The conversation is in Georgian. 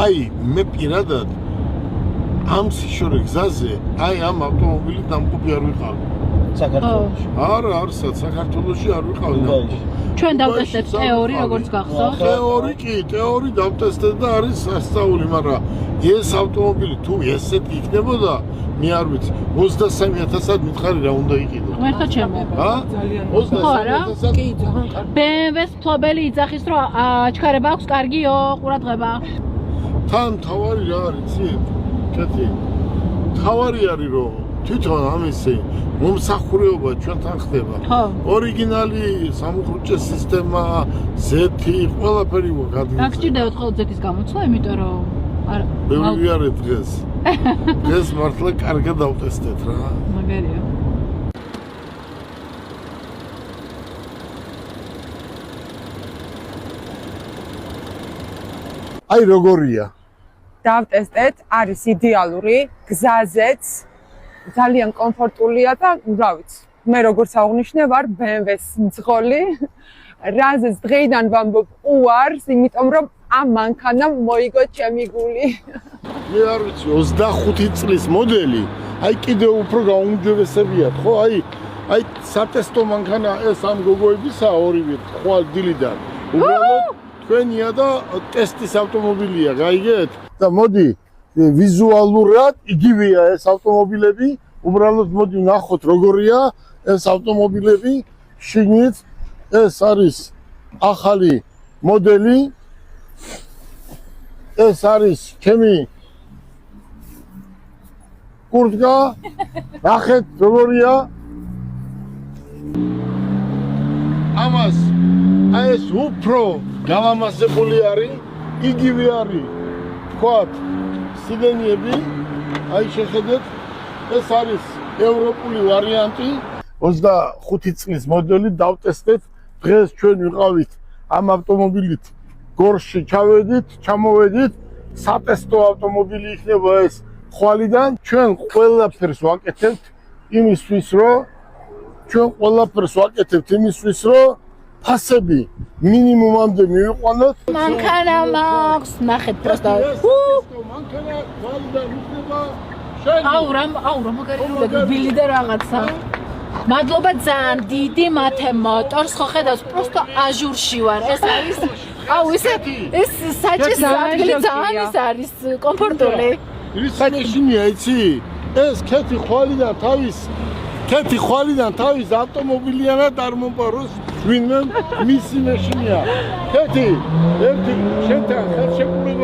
აი მე პირადად ამ სიშორე გზაზე აი ამ ავტომობილით დამყოფი არ ვიყავ. საქართველოში. არა, არსად საქართველოში არ ვიყავ. ჩვენ დავტესტეთ თეორი როგორც გახსოვთ. თეორი დავტესტეთ და არის სასწაული, მაგრამ ეს ავტომობილი თუ ესეთი იქნებოდა, მე არ ვიცი, 23,000-ად მითხარი რა უნდა იყიდო. ერთად შემოვა. ჰა? 23,000-ად. კი, ძალიან კარგი. BMW-ს მფლობელი იძახის, რომ აჩქარება აქვს კარგიო, ყურადღება. თან თავარი რა არის, იცით? კეთი. თავარი არის რომ თვითონ ამისი მომსახურეობა ჩვენთან ხდება. ორიგინალი სამუხრუჭე სისტემა, ზეთი, ყველაფერი ვაგადგი. რა გჭირდებათ ხოლმე ზეთის გამოცვლა, იმიტომ რომ ბევრი არის დღეს. დღეს მართლა კარგად დავტესტეთ რა. მაგარია. აი როგორია. დავტესტეთ, არის იდეალური, გზაზეც ძალიან კომფორტულია და რა ვიცი, მე როგორც აღნიშნე ვარ BMW-ს მძღოლი, რაზეც დღეიდან ვამბობ უარს, იმიტომ რომ ამ მანქანამ მოიგო ჩემი გული. მე არ ვიცი 25 წლის მოდელი, აი კიდევ უფრო გაუმჯობესებიათ, ხო? აი სატესტო მანქანა ეს ამ გოგოებისა ორივე ხვალ დილიდან. უბრალოდ თქვენია და ტესტის ავტომობილია, გაიგეთ? და მოდი ვიზუალურად იგივეა ეს ავტომობილები, უბრალოდ მოდი ნახოთ როგორია ეს ავტომობილები, შიგნით ეს არის ახალი მოდელი, ეს არის ჩემი კურტკა, ნახეთ როგორია. ამას აი ეს უფრო გამამასებული არის, იგივე არის. ვთქვათ, სიდენიები, აი შეხედეთ, ეს არის ევროპული ვარიანტი, 25 წლის მოდელი დავტესტეთ, დღეს ჩვენ ვიყავით ამ ავტომობილით გორში ჩავედით, ჩამოვედით, სატესტო ავტომობილი იქნება ეს ხვალიდან, ჩვენ ყველაფერს ვაკეთებთ იმისთვის, რომ ფასები მინიმუმამდე მივიყვანოთ. მანქანა მაქვს, ნახეთ პროსტა. მანქანა ხვალიდან იქნება აუ რა მაგარი ბილი და რაღაცა. მადლობა ძალიან დიდი მათე მოტორს, ხო ხედავს, პროსტა აჟურში ვარ. ეს არის აუ ეს საჭის ადგილი ძალიან ის არის კომფორტული. ის მეშინია, იცი? ეს ქეთი ხვალიდან თავის ავტომობილიანად არ მომპაროს ვინმე მისი მეშინია. ქეთი, ერთი შენთან ხელშეკრულება